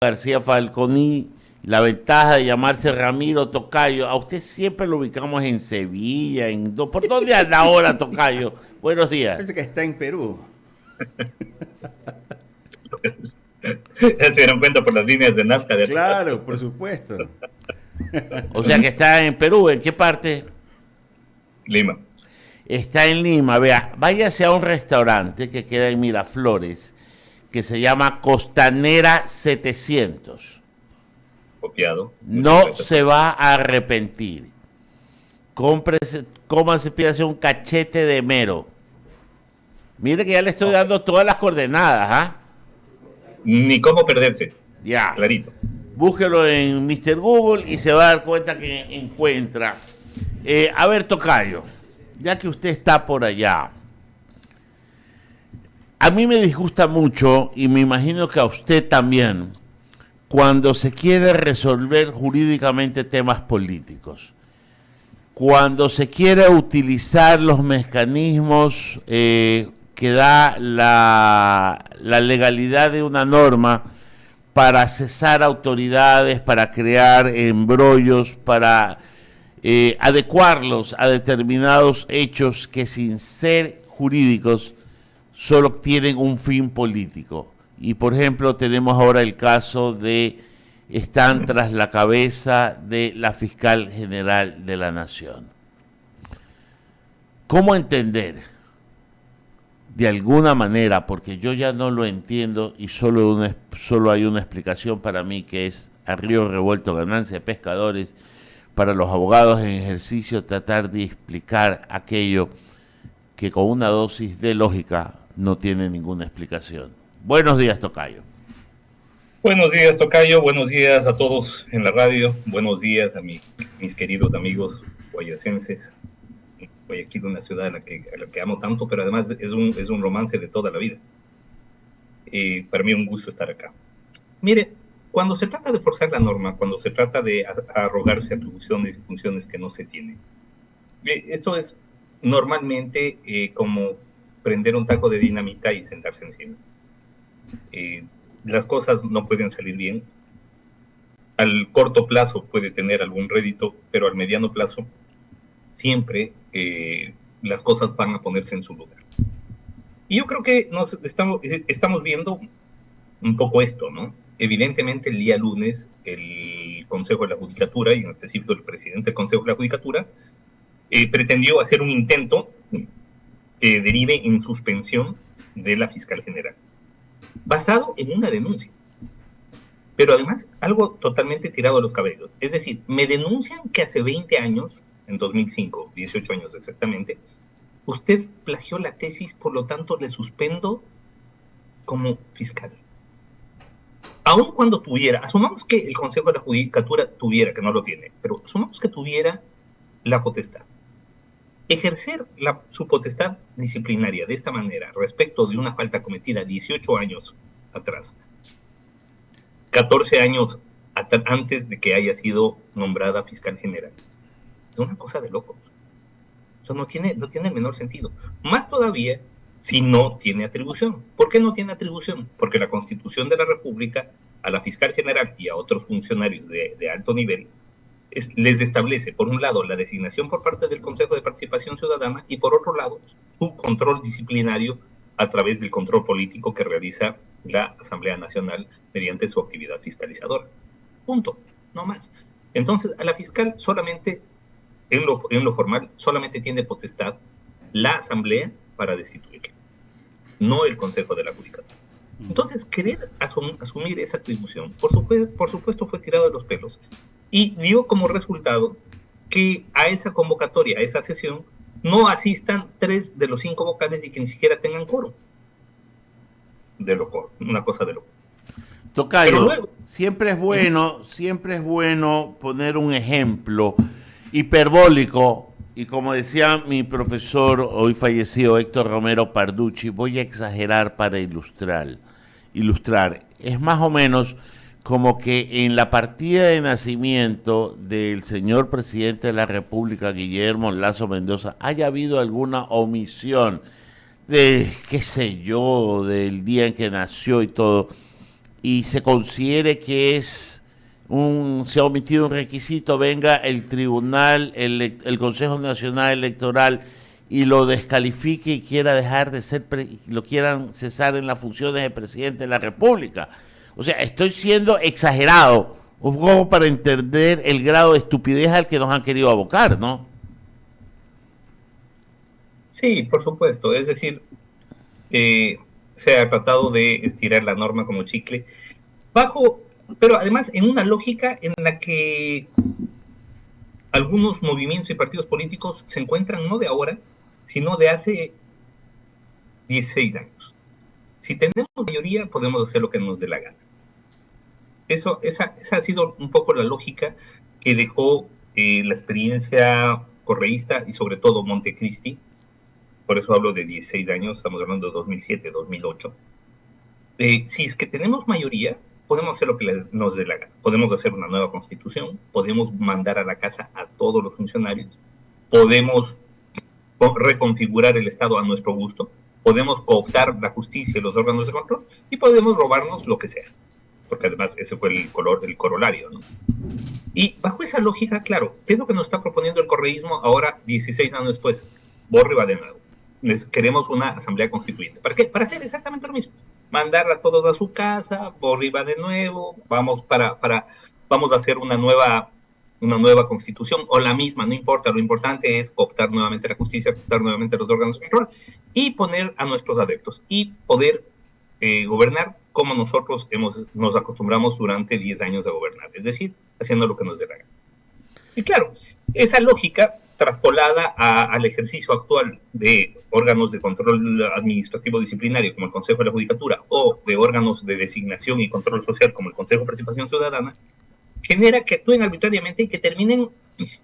García Falconi, la ventaja de llamarse Ramiro Tocayo. A usted siempre lo ubicamos en Sevilla, ¿por dónde anda ahora, Tocayo? Buenos días. Parece que está en Perú. Se dieron cuenta por las líneas de Nazca de atrás. Claro, por supuesto. O sea que está en Perú, ¿en qué parte? Lima. Está en Lima, vea, váyase a un restaurante que queda en Miraflores, que se llama Costanera 700. Copiado. No se va a arrepentir. Cómase, pídase un cachete de mero. Mire que ya le estoy dando todas las coordenadas, ¿ah? Ni cómo perderse. Ya. Clarito. Búsquelo en Mr. Google y se va a dar cuenta que encuentra. A ver, Tocayo, ya que usted está por allá, a mí me disgusta mucho, y me imagino que a usted también, cuando se quiere resolver jurídicamente temas políticos, cuando se quiere utilizar los mecanismos que da la legalidad de una norma para cesar autoridades, para crear embrollos, para adecuarlos a determinados hechos que sin ser jurídicos solo tienen un fin político. Y por ejemplo tenemos ahora el caso de están tras la cabeza de la fiscal general de la Nación. ¿Cómo entender? De alguna manera, porque yo ya no lo entiendo y solo hay una explicación para mí, que es a río revuelto ganancia de pescadores, para los abogados en ejercicio tratar de explicar aquello que con una dosis de lógica no tiene ninguna explicación. Buenos días, Tocayo. Buenos días, Tocayo. Buenos días a todos en la radio. Buenos días a mis queridos amigos guayacenses. Guayaquil, una ciudad a la que amo tanto, pero además es un romance de toda la vida. Para mí un gusto estar acá. Mire, cuando se trata de forzar la norma, cuando se trata de arrogarse atribuciones y funciones que no se tienen, esto es normalmente como prender un taco de dinamita y sentarse encima. Las cosas no pueden salir bien. Al corto plazo puede tener algún rédito, pero al mediano plazo siempre las cosas van a ponerse en su lugar. Y yo creo que estamos viendo un poco esto, ¿no? Evidentemente el día lunes el Consejo de la Judicatura, y en específico el presidente del Consejo de la Judicatura, pretendió hacer un intento que derive en suspensión de la fiscal general, basado en una denuncia. Pero además, algo totalmente tirado de los cabellos. Es decir, me denuncian que hace 20 años, en 2005, 18 años exactamente, usted plagió la tesis, por lo tanto le suspendo como fiscal. Aun cuando tuviera, asumamos que el Consejo de la Judicatura tuviera, que no lo tiene, pero asumamos que tuviera la potestad. Ejercer su potestad disciplinaria de esta manera respecto de una falta cometida 18 años atrás, 14 años antes de que haya sido nombrada fiscal general, es una cosa de locos. Eso no tiene el menor sentido. Más todavía si no tiene atribución. ¿Por qué no tiene atribución? Porque la Constitución de la República a la fiscal general y a otros funcionarios de alto nivel les establece, por un lado, la designación por parte del Consejo de Participación Ciudadana y, por otro lado, su control disciplinario a través del control político que realiza la Asamblea Nacional mediante su actividad fiscalizadora. Punto, no más. Entonces, a la fiscal solamente, en lo formal, solamente tiene potestad la Asamblea para destituirla, no el Consejo de la Judicatura. Entonces, querer asumir esa atribución, por supuesto, fue tirado de los pelos y dio como resultado que a esa convocatoria, a esa sesión, no asistan 3 de los 5 vocales y que ni siquiera tengan quórum. De loco, una cosa de loco. Tocayo, luego, siempre es bueno poner un ejemplo hiperbólico. Y como decía mi profesor, hoy fallecido, Héctor Romero Parducci, voy a exagerar para ilustrar. Es más o menos como que en la partida de nacimiento del señor presidente de la República, Guillermo Lasso Mendoza, haya habido alguna omisión de, qué sé yo, del día en que nació y todo. y se considere que se ha omitido un requisito, venga el tribunal, el Consejo Nacional Electoral y lo descalifique y quiera dejar de ser, lo quieran cesar en las funciones de presidente de la República. O sea, estoy siendo exagerado, un poco para entender el grado de estupidez al que nos han querido abocar, ¿no? Sí, por supuesto. Es decir, se ha tratado de estirar la norma como chicle, pero además en una lógica en la que algunos movimientos y partidos políticos se encuentran no de ahora, sino de hace 16 años. Si tenemos mayoría, podemos hacer lo que nos dé la gana. Esa ha sido un poco la lógica que dejó la experiencia correísta y sobre todo Montecristi. Por eso hablo de 16 años, estamos hablando de 2007, 2008. Si es que tenemos mayoría, podemos hacer lo que nos dé la gana. Podemos hacer una nueva constitución, podemos mandar a la casa a todos los funcionarios, podemos reconfigurar el Estado a nuestro gusto, podemos cooptar la justicia y los órganos de control y podemos robarnos lo que sea. Porque además ese fue el corolario, ¿no? Y bajo esa lógica, claro, ¿qué es lo que nos está proponiendo el correísmo ahora, 16 años después? Borra y va de nuevo. Queremos una asamblea constituyente. ¿Para qué? Para hacer exactamente lo mismo. Mandar a todos a su casa, borra y va de nuevo, vamos a hacer una nueva constitución, o la misma, no importa, lo importante es cooptar nuevamente la justicia, cooptar nuevamente los órganos de control, y poner a nuestros adeptos, y poder gobernar como nosotros nos acostumbramos durante 10 años a gobernar, es decir, haciendo lo que nos dé la gana. Y claro, esa lógica traspolada al ejercicio actual de órganos de control administrativo disciplinario como el Consejo de la Judicatura o de órganos de designación y control social como el Consejo de Participación Ciudadana, genera que actúen arbitrariamente y que terminen,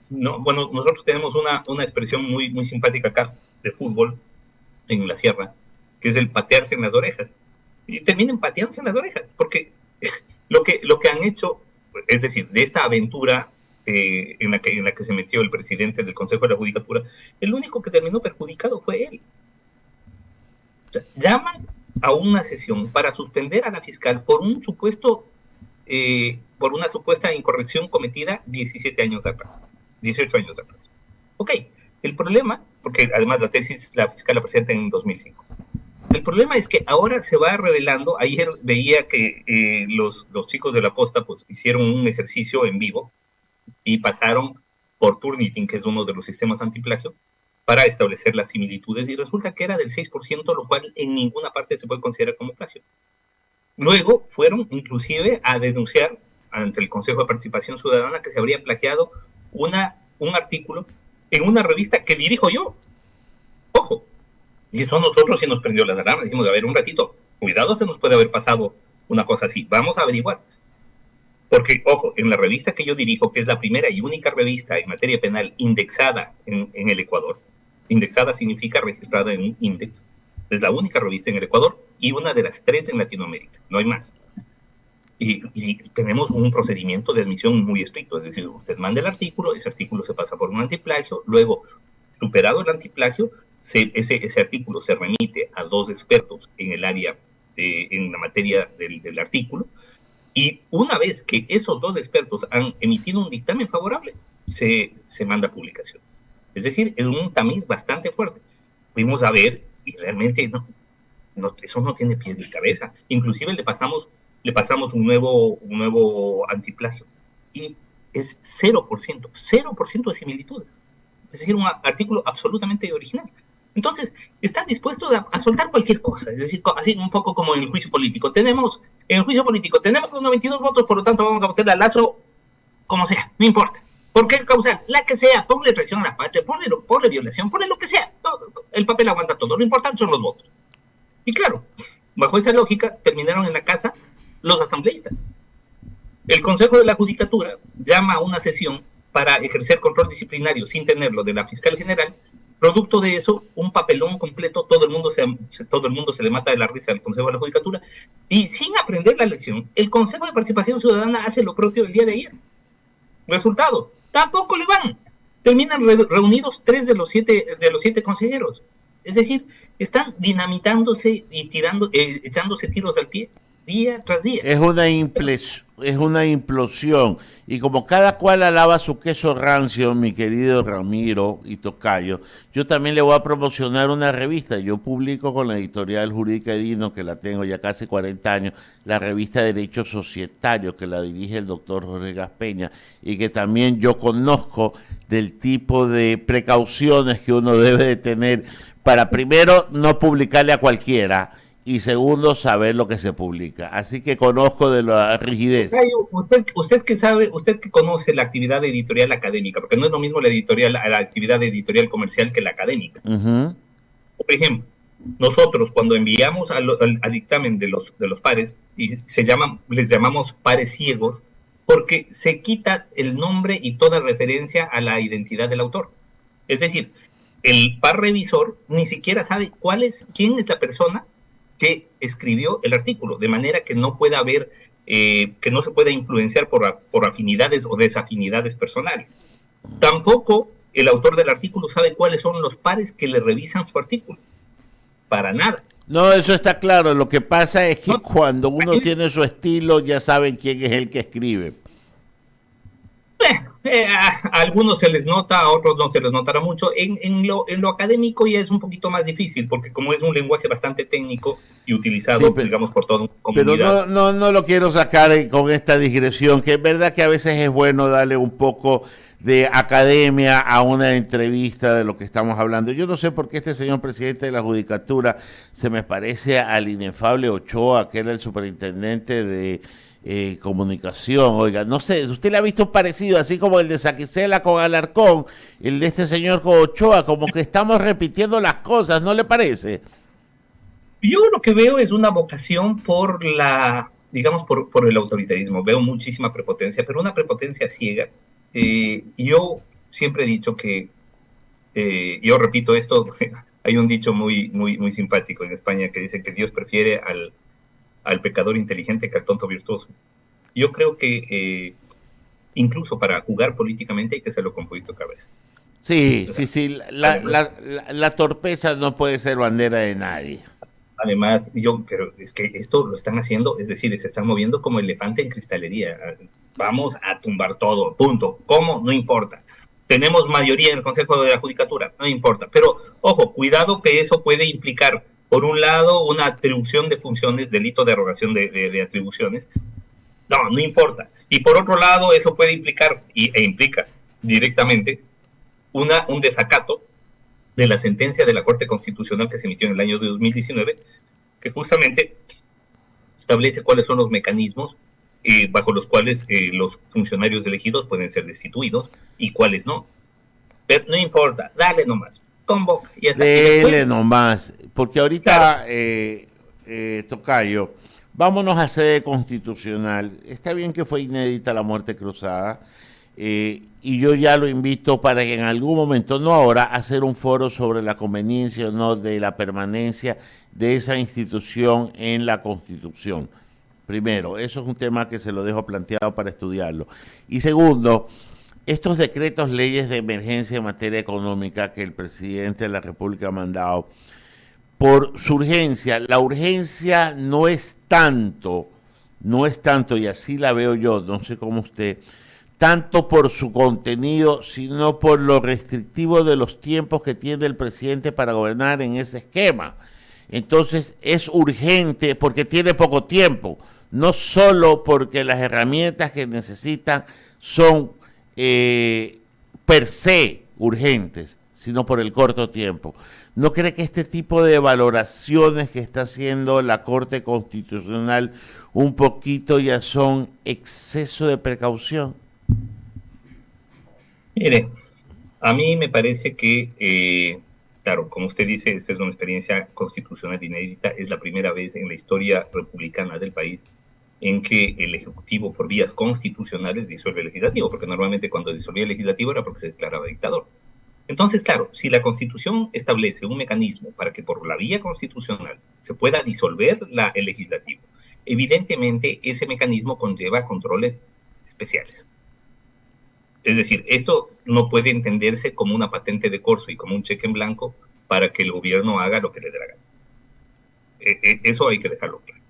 no, bueno, nosotros tenemos una expresión muy, muy simpática acá de fútbol en la sierra, que es el patearse en las orejas, y terminen pateándose en las orejas, porque lo que han hecho, es decir, de esta aventura en la que se metió el presidente del Consejo de la Judicatura, el único que terminó perjudicado fue él. O sea, llaman a una sesión para suspender a la fiscal por una supuesta incorrección cometida 17 años atrás, 18 años atrás. Ok, el problema, porque además la tesis la fiscal la presenta en 2005, el problema es que ahora se va revelando. Ayer veía que los chicos de la Posta pues hicieron un ejercicio en vivo y pasaron por Turnitin, que es uno de los sistemas antiplagio, para establecer las similitudes, y resulta que era del 6%, lo cual en ninguna parte se puede considerar como plagio. Luego fueron inclusive a denunciar ante el Consejo de Participación Ciudadana que se habría plagiado un artículo en una revista que dirijo yo. Ojo, y eso a nosotros sí nos prendió las alarmas. Dijimos, a ver, un ratito, cuidado, se nos puede haber pasado una cosa así, vamos a averiguar. Porque, ojo, en la revista que yo dirijo, que es la primera y única revista en materia penal indexada en el Ecuador, indexada significa registrada en un índice, es la única revista en el Ecuador y una de las 3 en Latinoamérica, no hay más. Y tenemos un procedimiento de admisión muy estricto, es decir, usted manda el artículo, ese artículo se pasa por un antiplagio, luego, superado el antiplagio, ese artículo se remite a 2 expertos en el área, en la materia del artículo, y una vez que esos 2 expertos han emitido un dictamen favorable, se manda a publicación. Es decir, es un tamiz bastante fuerte. Fuimos a ver y realmente eso no tiene pies ni cabeza. Inclusive le pasamos un nuevo antiplagio y es 0% de similitudes. Es decir, un artículo absolutamente original. Entonces, están dispuestos a soltar cualquier cosa, es decir, así un poco como en el juicio político. En el juicio político tenemos los 92 votos, por lo tanto vamos a votar a Lazo como sea, no importa. ¿Por qué causal? La que sea, ponle traición a la patria, ponle violación, ponle lo que sea. Todo, el papel aguanta todo, lo importante son los votos. Y claro, bajo esa lógica terminaron en la casa los asambleístas. El Consejo de la Judicatura llama a una sesión para ejercer control disciplinario sin tenerlo de la fiscal general. Producto de eso, un papelón completo, todo el mundo se le mata de la risa al Consejo de la Judicatura, y sin aprender la lección, el Consejo de Participación Ciudadana hace lo propio el día de ayer. Resultado, tampoco le van. Terminan reunidos 3 de los 7 consejeros. Es decir, están dinamitándose y echándose tiros al pie. día tras día. Es una implosión. Y como cada cual alaba su queso rancio, mi querido Ramiro y Tocayo, yo también le voy a promocionar una revista. Yo publico con la editorial Jurídica Edino, que la tengo ya casi 40 años, la revista Derecho Societario, que la dirige el doctor Jorge Gaspeña, y que también yo conozco del tipo de precauciones que uno debe de tener para, primero, no publicarle a cualquiera, y segundo, saber lo que se publica. Así que conozco de la rigidez. Usted que sabe, usted que conoce la actividad editorial académica, porque no es lo mismo la actividad editorial comercial que la académica. Uh-huh. Por ejemplo, nosotros cuando enviamos al dictamen de los pares, y les llamamos pares ciegos, porque se quita el nombre y toda referencia a la identidad del autor. Es decir, el par revisor ni siquiera sabe quién es la persona que escribió el artículo, de manera que no pueda haber, que no se pueda influenciar por afinidades o desafinidades personales. Tampoco el autor del artículo sabe cuáles son los pares que le revisan su artículo. Para nada. No, eso está claro. Lo que pasa es que cuando uno tiene su estilo, ya saben quién es el que escribe. A algunos se les nota, a otros no se les notará mucho. En lo académico ya es un poquito más difícil, porque como es un lenguaje bastante técnico y utilizado, sí, digamos, por toda una comunidad. Pero no lo quiero sacar con esta digresión, que es verdad que a veces es bueno darle un poco de academia a una entrevista de lo que estamos hablando. Yo no sé por qué este señor presidente de la Judicatura se me parece al inefable Ochoa, que era el superintendente de comunicación. Oiga, no sé, usted le ha visto parecido, así como el de Saquicela con Alarcón, el de este señor con Ochoa, como que estamos repitiendo las cosas, ¿no le parece? Yo lo que veo es una vocación por por el autoritarismo. Veo muchísima prepotencia, pero una prepotencia ciega. Yo siempre he dicho que, yo repito esto, hay un dicho muy simpático en España que dice que Dios prefiere al pecador inteligente que al tonto virtuoso. Yo creo que incluso para jugar políticamente hay que hacerlo con poquito cabeza. Sí. La torpeza no puede ser bandera de nadie. Además, pero es que esto lo están haciendo, es decir, se están moviendo como elefante en cristalería. Vamos a tumbar todo, punto. ¿Cómo? No importa. Tenemos mayoría en el Consejo de la Judicatura, no importa. Pero, ojo, cuidado que eso puede implicar, por un lado, una atribución de funciones, delito de arrogación de atribuciones. No importa. Y por otro lado, eso puede implicar, e implica directamente, un desacato de la sentencia de la Corte Constitucional que se emitió en el año de 2019, que justamente establece cuáles son los mecanismos bajo los cuales los funcionarios elegidos pueden ser destituidos y cuáles no. Pero no importa, dale nomás, convoca y hasta dale nomás, porque ahorita, claro. Tocayo, vámonos a sede constitucional. Está bien que fue inédita la muerte cruzada, y yo ya lo invito para que en algún momento, no ahora, hacer un foro sobre la conveniencia o no de la permanencia de esa institución en la Constitución. Primero, eso es un tema que se lo dejo planteado para estudiarlo. Y segundo, estos decretos leyes de emergencia en materia económica que el presidente de la República ha mandado, por su urgencia, la urgencia no es tanto, y así la veo yo, no sé cómo usted, tanto por su contenido, sino por lo restrictivo de los tiempos que tiene el presidente para gobernar en ese esquema. Entonces es urgente porque tiene poco tiempo, no solo porque las herramientas que necesitan son per se urgentes, sino por el corto tiempo. ¿No cree que este tipo de valoraciones que está haciendo la Corte Constitucional un poquito ya son exceso de precaución? Mire, a mí me parece que, claro, como usted dice, esta es una experiencia constitucional inédita, es la primera vez en la historia republicana del país en que el Ejecutivo, por vías constitucionales, disuelve el Legislativo, porque normalmente cuando disolvía el Legislativo era porque se declaraba dictador. Entonces, claro, si la Constitución establece un mecanismo para que por la vía constitucional se pueda disolver el Legislativo, evidentemente ese mecanismo conlleva controles especiales. Es decir, esto no puede entenderse como una patente de corso y como un cheque en blanco para que el gobierno haga lo que le dé la gana. Eso hay que dejarlo claro.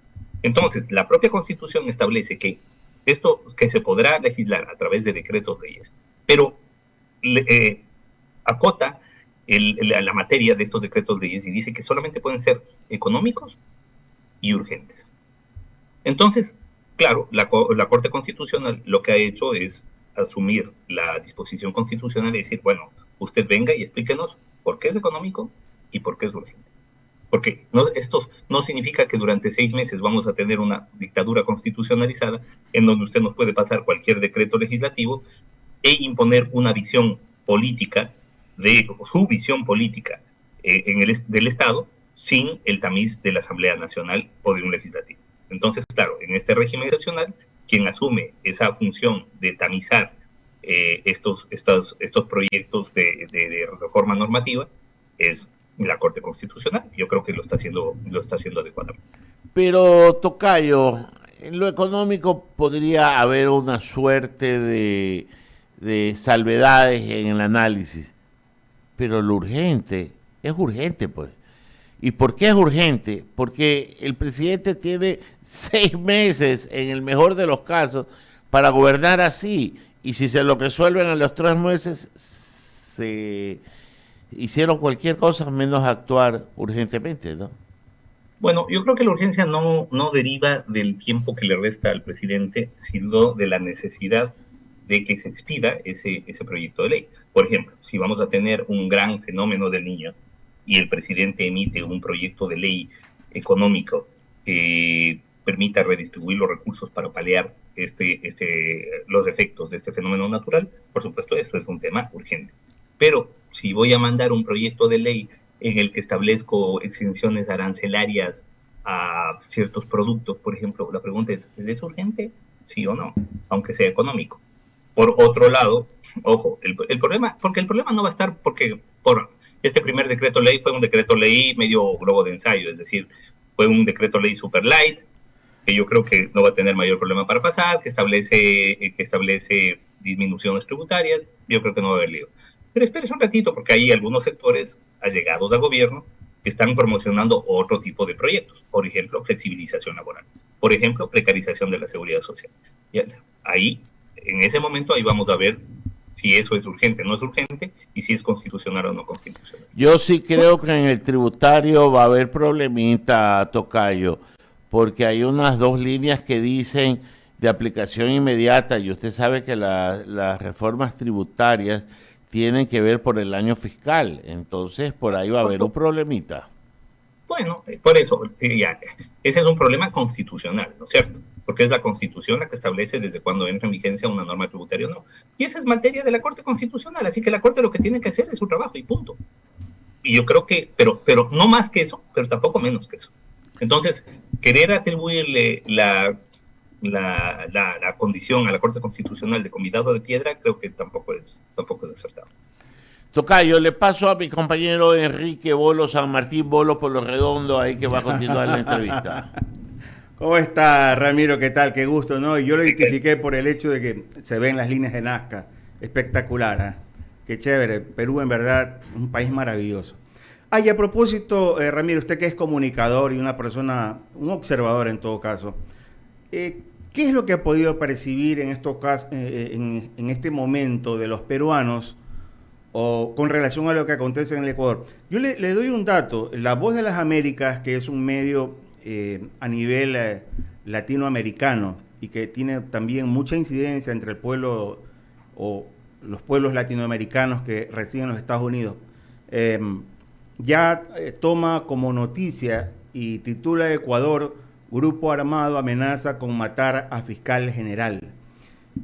Entonces, la propia Constitución establece que esto que se podrá legislar a través de decretos leyes, pero acota la materia de estos decretos leyes y dice que solamente pueden ser económicos y urgentes. Entonces, claro, la Corte Constitucional lo que ha hecho es asumir la disposición constitucional y decir, bueno, usted venga y explíquenos por qué es económico y por qué es urgente. Porque esto no significa que durante 6 meses vamos a tener una dictadura constitucionalizada en donde usted nos puede pasar cualquier decreto legislativo e imponer una visión política, su visión política del Estado, sin el tamiz de la Asamblea Nacional o de un legislativo. Entonces, claro, en este régimen excepcional, quien asume esa función de tamizar estos proyectos de reforma normativa es la Corte Constitucional. Yo creo que lo está haciendo adecuadamente. Pero, Tocayo, en lo económico podría haber una suerte de salvedades en el análisis, pero lo urgente es urgente, pues. ¿Y por qué es urgente? Porque el presidente tiene 6 meses, en el mejor de los casos, para gobernar así. Y si se lo resuelven a los 3 meses, se hicieron cualquier cosa menos actuar urgentemente, ¿no? Bueno, yo creo que la urgencia no deriva del tiempo que le resta al presidente, sino de la necesidad de que se expida ese proyecto de ley. Por ejemplo, si vamos a tener un gran fenómeno del niño y el presidente emite un proyecto de ley económico que permita redistribuir los recursos para paliar los efectos de este fenómeno natural, por supuesto, esto es un tema urgente. Pero si voy a mandar un proyecto de ley en el que establezco exenciones arancelarias a ciertos productos, por ejemplo, la pregunta ¿es eso urgente? Sí o no, aunque sea económico. Por otro lado, ojo, el problema, porque el problema no va a estar porque por este primer decreto ley fue un decreto ley medio globo de ensayo, es decir, fue un decreto ley super light, que yo creo que no va a tener mayor problema para pasar, que establece disminuciones tributarias, yo creo que no va a haber lío. Pero espérese un ratito, porque hay algunos sectores allegados al gobierno que están promocionando otro tipo de proyectos, por ejemplo, flexibilización laboral, por ejemplo, precarización de la seguridad social. Y ahí, en ese momento, ahí vamos a ver si eso es urgente o no es urgente y si es constitucional o no constitucional. Yo sí creo que en el tributario va a haber problemita, Tocayo, porque hay unas 2 líneas que dicen de aplicación inmediata y usted sabe que las reformas tributarias tienen que ver por el año fiscal, entonces por ahí va a haber un problemita. Bueno, por eso, ya, ese es un problema constitucional, ¿no es cierto? Porque es la Constitución la que establece desde cuándo entra en vigencia una norma tributaria o no. Y esa es materia de la Corte Constitucional, así que la Corte lo que tiene que hacer es su trabajo y punto. Y yo creo que, pero no más que eso, pero tampoco menos que eso. Entonces, querer atribuirle la condición a la Corte Constitucional de convidado de piedra, creo que tampoco es acertado. Tocayo, le paso a mi compañero Enrique Bolo, San Martín Bolo por lo redondo, ahí que va a continuar la entrevista. ¿Cómo está, Ramiro? ¿Qué tal? Qué gusto, ¿no? Y yo lo identifiqué por el hecho de que se ven las líneas de Nazca. Espectacular, ¿eh? Qué chévere. Perú, en verdad, un país maravilloso. Y a propósito, Ramiro, usted que es comunicador y una persona, un observador en todo caso, ¿qué es lo que ha podido percibir en estos casos, en este momento de los peruanos o con relación a lo que acontece en el Ecuador? Yo le doy un dato. La Voz de las Américas, que es un medio a nivel latinoamericano y que tiene también mucha incidencia entre el pueblo o los pueblos latinoamericanos que residen en los Estados Unidos, ya toma como noticia y titula Ecuador, Grupo Armado amenaza con matar a fiscal general.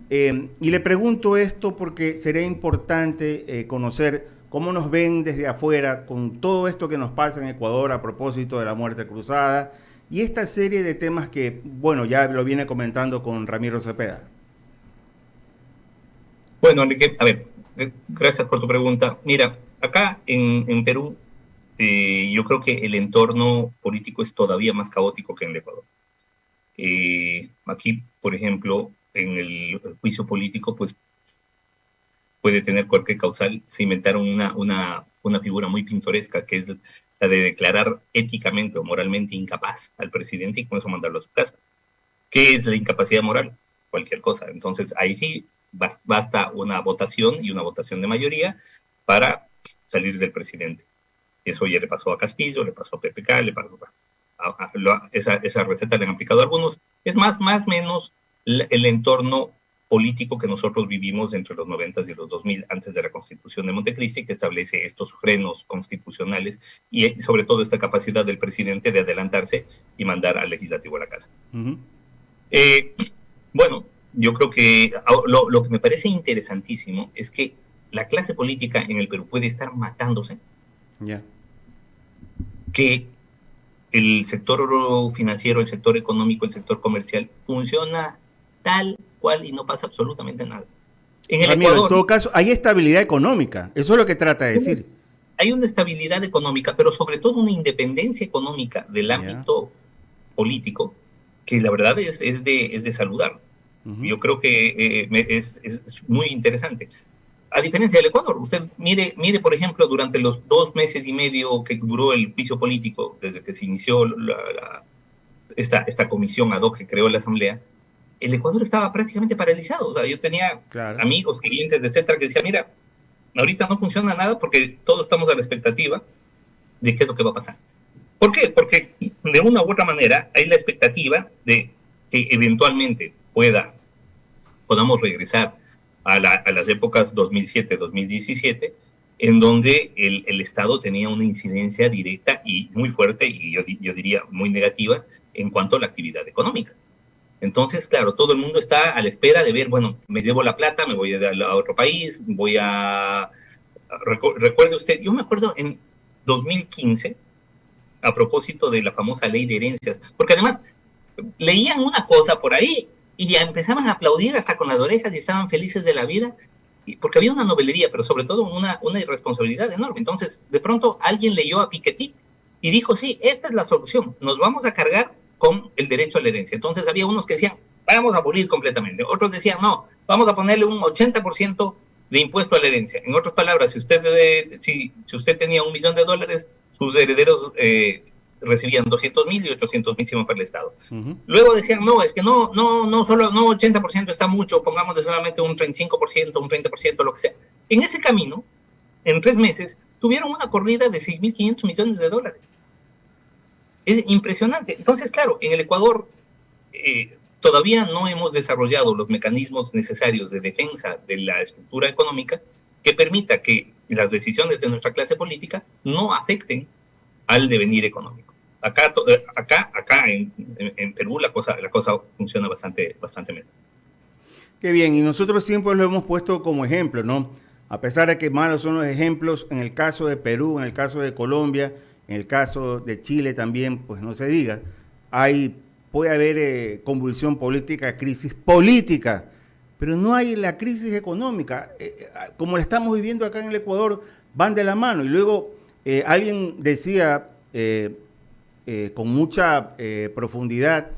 Y le pregunto esto porque sería importante conocer cómo nos ven desde afuera con todo esto que nos pasa en Ecuador a propósito de la muerte cruzada y esta serie de temas que, bueno, ya lo viene comentando con Ramiro Cepeda. Bueno, Enrique, a ver, gracias por tu pregunta. Mira, acá en Perú, yo creo que el entorno político es todavía más caótico que en el Ecuador. Aquí, por ejemplo, en el juicio político, pues puede tener cualquier causal, se inventaron una figura muy pintoresca, que es la de declarar éticamente o moralmente incapaz al presidente y con eso mandarlo a su casa. ¿Qué es la incapacidad moral? Cualquier cosa. Entonces, ahí sí basta una votación y una votación de mayoría para salir del presidente. Eso ya le pasó a Castillo, le pasó a PPK, le pasó esa receta le han aplicado a algunos. Es más o menos el entorno político que nosotros vivimos entre los 90 y los 2000, antes de la Constitución de Montecristi, que establece estos frenos constitucionales y sobre todo esta capacidad del presidente de adelantarse y mandar al legislativo a la casa. Uh-huh. Bueno, yo creo que lo que me parece interesantísimo es que la clase política en el Perú puede estar matándose, que el sector financiero, el sector económico, el sector comercial funciona tal cual y no pasa absolutamente nada. En el Ramiro, Ecuador, en todo caso, hay estabilidad económica, eso es lo que trata de decir. Hay una estabilidad económica, pero sobre todo una independencia económica del ámbito político, que la verdad es de saludar. Uh-huh. Yo creo que es muy interesante. A diferencia del Ecuador, usted mire, por ejemplo, durante los 2 meses y medio que duró el juicio político, desde que se inició esta comisión ad hoc que creó la Asamblea, el Ecuador estaba prácticamente paralizado. O sea, yo tenía amigos, clientes, etcétera, que decían, mira, ahorita no funciona nada porque todos estamos a la expectativa de qué es lo que va a pasar. ¿Por qué? Porque de una u otra manera hay la expectativa de que eventualmente podamos regresar a las épocas 2007-2017, en donde el Estado tenía una incidencia directa y muy fuerte, y yo diría muy negativa, en cuanto a la actividad económica. Entonces, claro, todo el mundo está a la espera de ver, bueno, me llevo la plata, me voy a otro país, recuerde usted, yo me acuerdo en 2015, a propósito de la famosa ley de herencias, porque además leían una cosa por ahí y ya empezaban a aplaudir hasta con las orejas y estaban felices de la vida, porque había una novelería, pero sobre todo una irresponsabilidad enorme. Entonces, de pronto alguien leyó a Piketty y dijo, sí, esta es la solución, nos vamos a cargar con el derecho a la herencia. Entonces había unos que decían, vamos a abolir completamente. Otros decían, no, vamos a ponerle un 80% de impuesto a la herencia. En otras palabras, si usted tenía $1 millón, sus herederos recibían 200,000 y 800,000 para el Estado. Uh-huh. Luego decían, no, es que no 80% está mucho, pongámosle solamente un 35%, un 30%, lo que sea. En ese camino, en 3 meses, tuvieron una corrida de $6,500 millones. Es impresionante. Entonces, claro, en el Ecuador todavía no hemos desarrollado los mecanismos necesarios de defensa de la estructura económica que permita que las decisiones de nuestra clase política no afecten al devenir económico. Acá en Perú la cosa funciona bastante bien. Qué bien, y nosotros siempre lo hemos puesto como ejemplo, ¿no? A pesar de que malos son los ejemplos, en el caso de Perú, en el caso de Colombia, en el caso de Chile también, pues no se diga, puede haber convulsión política, crisis política, pero no hay la crisis económica. Como la estamos viviendo acá en el Ecuador, van de la mano. Y luego alguien decía con mucha profundidad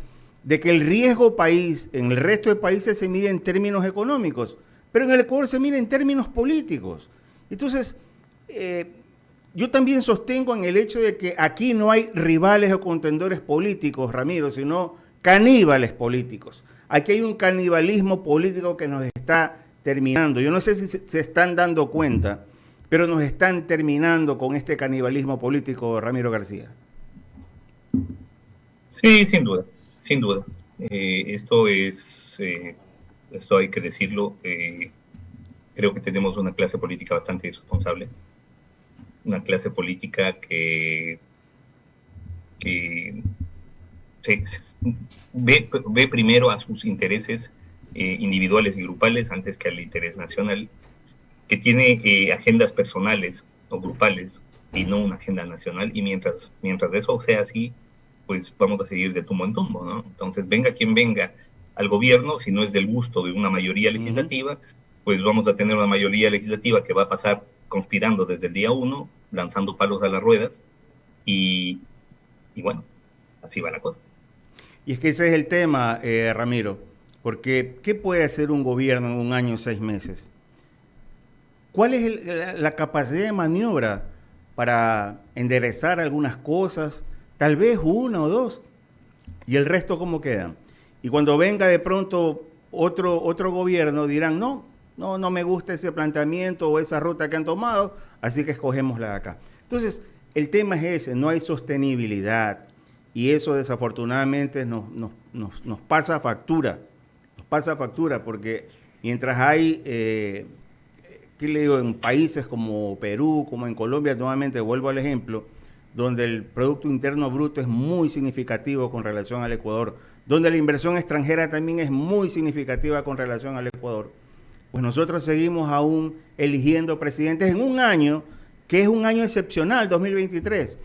de que el riesgo país en el resto de países se mide en términos económicos, pero en el Ecuador se mide en términos políticos. Entonces, yo también sostengo en el hecho de que aquí no hay rivales o contendores políticos, Ramiro, sino caníbales políticos. Aquí hay un canibalismo político que nos está terminando. Yo no sé si se están dando cuenta, pero nos están terminando con este canibalismo político, Ramiro García. Sí, sin duda. Esto hay que decirlo. Creo que tenemos una clase política bastante irresponsable. Una clase política que ve primero a sus intereses individuales y grupales antes que al interés nacional, que tiene agendas personales o grupales y no una agenda nacional, y mientras eso sea así, pues vamos a seguir de tumbo en tumbo, ¿no? Entonces, venga quien venga al gobierno, si no es del gusto de una mayoría legislativa, pues vamos a tener una mayoría legislativa que va a pasar conspirando desde el día 1, lanzando palos a las ruedas, y bueno, así va la cosa. Y es que ese es el tema, Ramiro, porque ¿qué puede hacer un gobierno en 1 año, 6 meses? ¿Cuál es la capacidad de maniobra para enderezar algunas cosas? Tal vez una o dos. ¿Y el resto cómo quedan? Y cuando venga de pronto otro gobierno dirán, no me gusta ese planteamiento o esa ruta que han tomado, así que escogemos la de acá. Entonces, el tema es ese, no hay sostenibilidad y eso desafortunadamente nos pasa factura. Nos pasa factura porque mientras hay, ¿qué le digo? En países como Perú, como en Colombia, nuevamente vuelvo al ejemplo, donde el Producto Interno Bruto es muy significativo con relación al Ecuador, donde la inversión extranjera también es muy significativa con relación al Ecuador, pues nosotros seguimos aún eligiendo presidentes en un año que es un año excepcional, 2023.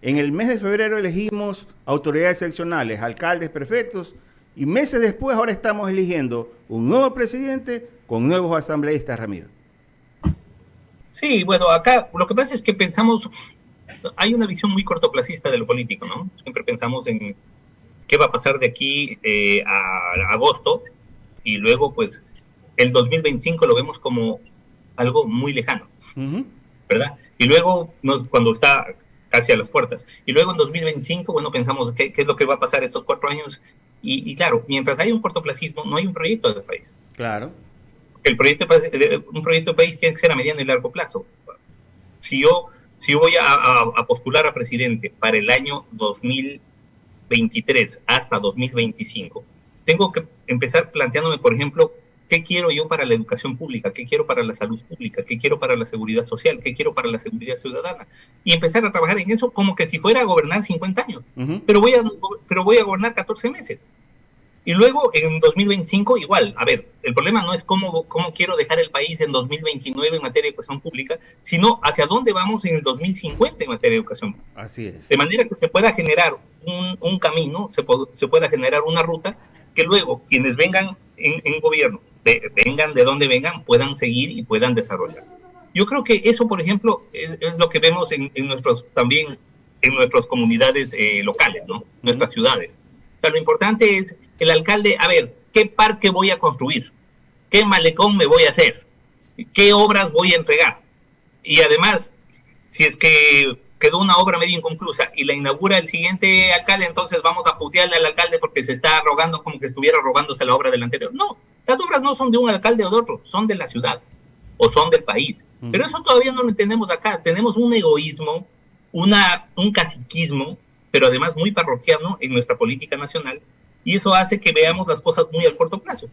En el mes de febrero elegimos autoridades seccionales, alcaldes, prefectos, y meses después ahora estamos eligiendo un nuevo presidente con nuevos asambleístas, Ramiro. Sí, bueno, acá lo que pasa es que pensamos, hay una visión muy cortoplacista de lo político, ¿no? Siempre pensamos en qué va a pasar de aquí a agosto y luego pues el 2025 lo vemos como algo muy lejano, ¿verdad? Y luego cuando está casi a las puertas. Y luego en 2025, bueno, pensamos qué es lo que va a pasar estos 4 años. Y claro, mientras hay un cortoplacismo, no hay un proyecto de país. Claro. Un proyecto de país tiene que ser a mediano y largo plazo. Si yo voy a postular a presidente para el año 2023 hasta 2025, tengo que empezar planteándome, por ejemplo, ¿qué quiero yo para la educación pública? ¿Qué quiero para la salud pública? ¿Qué quiero para la seguridad social? ¿Qué quiero para la seguridad ciudadana? Y empezar a trabajar en eso como que si fuera a gobernar 50 años. Pero voy a gobernar 14 meses. Y luego en 2025 igual. A ver, el problema no es cómo quiero dejar el país en 2029 en materia de educación pública, sino hacia dónde vamos en el 2050 en materia de educación pública. Así es. De manera que se pueda generar un camino, se pueda generar una ruta que luego quienes vengan en gobierno, vengan de donde vengan, puedan seguir y puedan desarrollar. Yo creo que eso, por ejemplo, es lo que vemos también en nuestras comunidades locales, ¿no? Nuestras ciudades. O sea, lo importante es el alcalde, a ver, ¿qué parque voy a construir? ¿Qué malecón me voy a hacer? ¿Qué obras voy a entregar? Y además, si es que quedó una obra medio inconclusa y la inaugura el siguiente alcalde, entonces vamos a putearle al alcalde porque se está rogando como que estuviera robándose la obra del anterior. No, las obras no son de un alcalde o de otro, son de la ciudad o son del país. Pero eso todavía no lo entendemos acá. Tenemos un egoísmo, un caciquismo, pero además muy parroquiano en nuestra política nacional, y eso hace que veamos las cosas muy al corto plazo.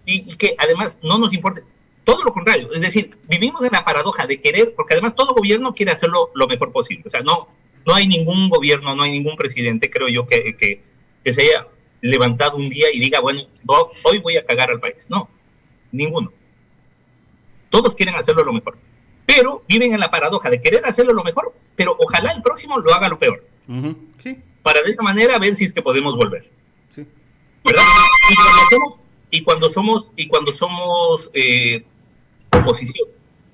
Y que además no nos importe. Todo lo contrario, es decir, vivimos en la paradoja de querer, porque además todo gobierno quiere hacerlo lo mejor posible. O sea, no hay ningún gobierno, no hay ningún presidente, creo yo, que se haya levantado un día y diga, bueno, hoy voy a cagar al país. No, ninguno. Todos quieren hacerlo lo mejor. Pero viven en la paradoja de querer hacerlo lo mejor, pero ojalá el próximo lo haga lo peor. Sí. Para de esa manera ver si es que podemos volver. Sí. ¿Verdad? Y cuando somos oposición,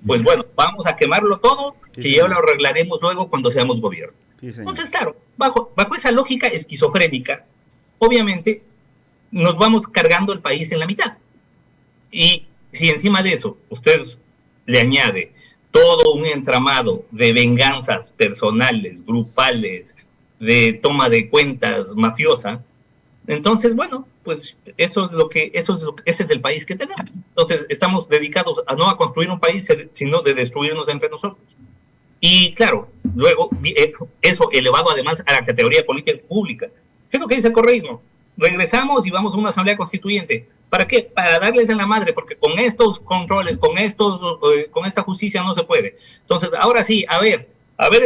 pues bueno, vamos a quemarlo todo, sí, que ya lo arreglaremos luego cuando seamos gobierno. Sí, entonces, claro, bajo esa lógica esquizofrénica, obviamente nos vamos cargando el país en la mitad. Y si encima de eso usted le añade todo un entramado de venganzas personales, grupales, de toma de cuentas mafiosa, entonces, bueno, pues ese es el país que tenemos. Entonces, estamos dedicados no a construir un país, sino de destruirnos entre nosotros. Y claro, luego, eso elevado además a la categoría política pública. ¿Qué es lo que dice el correísmo? Regresamos y vamos a una asamblea constituyente. ¿Para qué? Para darles en la madre, porque con estos controles, con esta justicia no se puede. Entonces, ahora sí, a ver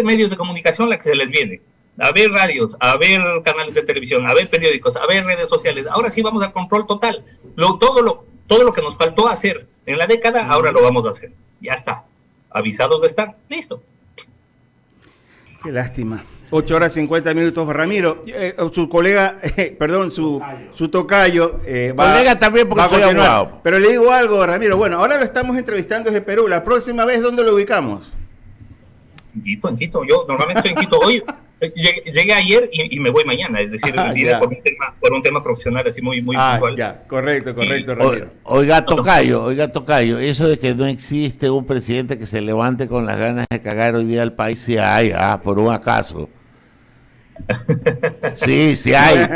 medios de comunicación la que se les viene. A ver radios, a ver canales de televisión, a ver periódicos, a ver redes sociales. Ahora sí vamos al control total. Todo lo que nos faltó hacer en la década, ahora lo vamos a hacer. Ya está. Avisados de estar. Listo. Qué lástima. 8 horas 50 minutos. Ramiro, su colega, su tocayo. Colega también porque soy abogado. Pero le digo algo, Ramiro. Bueno, ahora lo estamos entrevistando desde Perú. La próxima vez, ¿dónde lo ubicamos? En Quito. Yo normalmente estoy en Quito. Llegué ayer y me voy mañana, es decir, vine por un tema profesional así muy puntual. Ya, correcto, Ramiro. Oiga, Tocayo, eso de que no existe un presidente que se levante con las ganas de cagar hoy día al país, sí hay, por un acaso. Sí hay.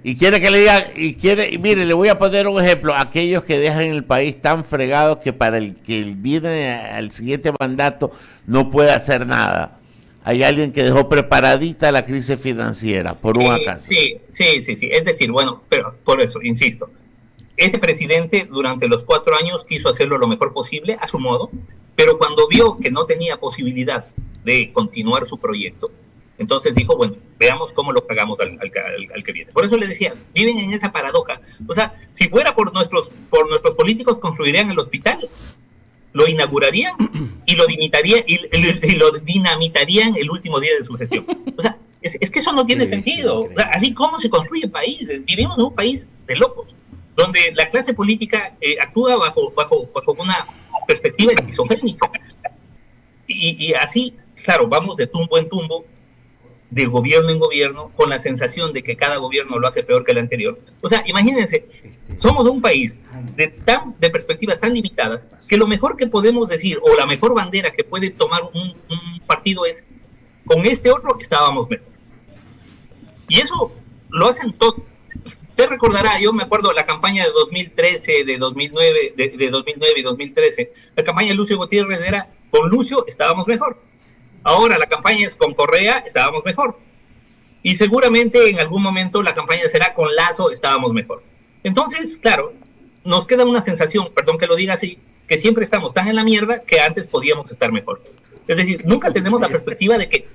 Y quiere que le diga, y mire, le voy a poner un ejemplo. Aquellos que dejan el país tan fregado que para el que viene al siguiente mandato no puede hacer nada. Hay alguien que dejó preparadita la crisis financiera, por un acaso. Sí. Es decir, bueno, pero por eso, insisto, ese presidente durante los 4 años quiso hacerlo lo mejor posible, a su modo, pero cuando vio que no tenía posibilidad de continuar su proyecto, entonces dijo, bueno, veamos cómo lo pagamos al que viene. Por eso les decía, viven en esa paradoja. O sea, si fuera por nuestros políticos, construirían el hospital, lo inaugurarían y lo dinamitarían el último día de su gestión. O sea, es que eso no tiene sentido. O sea, así como se construye el país. Vivimos en un país de locos, donde la clase política actúa bajo una perspectiva esquizofrénica. Y así, claro, vamos de tumbo en tumbo, de gobierno en gobierno, con la sensación de que cada gobierno lo hace peor que el anterior. O sea, imagínense, somos un país de perspectivas tan limitadas que lo mejor que podemos decir, o la mejor bandera que puede tomar un partido es, con este otro estábamos mejor. Y eso lo hacen todos. Usted recordará, yo me acuerdo la campaña de 2013, de 2009 y 2013, la campaña de Lucio Gutiérrez era, con Lucio estábamos mejor. Ahora la campaña es con Correa, estábamos mejor. Y seguramente en algún momento la campaña será con Lasso, estábamos mejor. Entonces, claro, nos queda una sensación, perdón que lo diga así, que siempre estamos tan en la mierda que antes podíamos estar mejor. Es decir, nunca tenemos la perspectiva de que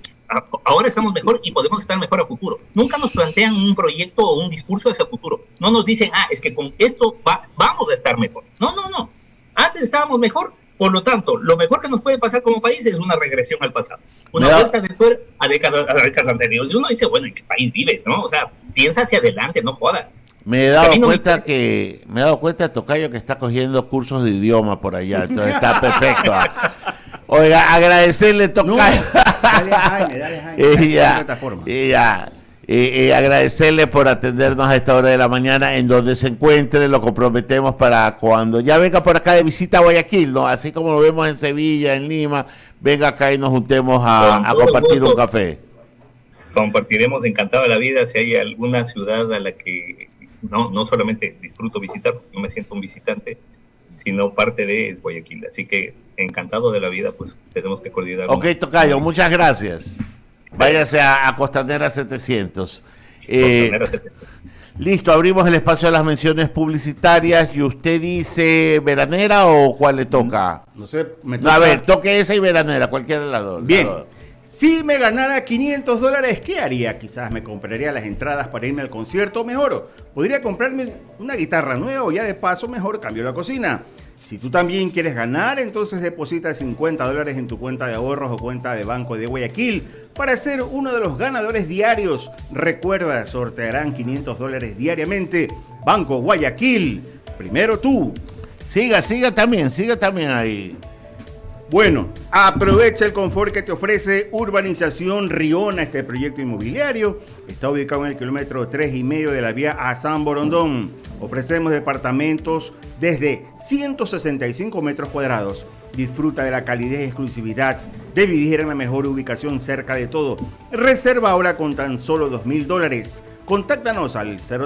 ahora estamos mejor y podemos estar mejor a futuro. Nunca nos plantean un proyecto o un discurso hacia futuro. No nos dicen, es que con esto vamos a estar mejor. No. Antes estábamos mejor. Por lo tanto, lo mejor que nos puede pasar como país es una regresión al pasado. Una vuelta de tuerca a décadas anteriores. Y uno dice, bueno, ¿en qué país vives? ¿No? O sea, piensa hacia adelante, no jodas. Me he dado cuenta, Tocayo, que está cogiendo cursos de idioma por allá. Entonces está perfecto. Oiga, agradecerle, Tocayo. Agradecerle por atendernos a esta hora de la mañana, en donde se encuentre, lo comprometemos para cuando ya venga por acá de visita a Guayaquil, ¿no? Así como lo vemos en Sevilla, en Lima, venga acá y nos juntemos a compartir un café. Compartiremos encantado de la vida. Si hay alguna ciudad a la que no solamente disfruto visitar, no me siento un visitante, sino parte de es Guayaquil. Así que encantado de la vida, pues tenemos que coordinar. Ok, Tocayo, muchas gracias. Váyase a Costanera 700. Listo, abrimos el espacio a las menciones publicitarias. ¿Y usted dice veranera o cuál le toca? No sé, me toca. A ver, toque esa y veranera, cualquiera de las dos. Bien. Si me ganara $500, ¿qué haría? Quizás me compraría las entradas para irme al concierto, o mejor, podría comprarme una guitarra nueva o ya de paso mejor cambio la cocina. Si tú también quieres ganar, entonces deposita $50 en tu cuenta de ahorros o cuenta de banco de Guayaquil para ser uno de los ganadores diarios. Recuerda, sortearán $500 diariamente. Banco Guayaquil, primero tú. Siga también ahí. Bueno, aprovecha el confort que te ofrece Urbanización Riona. Este proyecto inmobiliario está ubicado en el kilómetro 3,5 de la vía a San Borondón. Ofrecemos departamentos desde 165 metros cuadrados. Disfruta de la calidez y exclusividad de vivir en la mejor ubicación cerca de todo. Reserva ahora con tan solo $2,000. Contáctanos al 0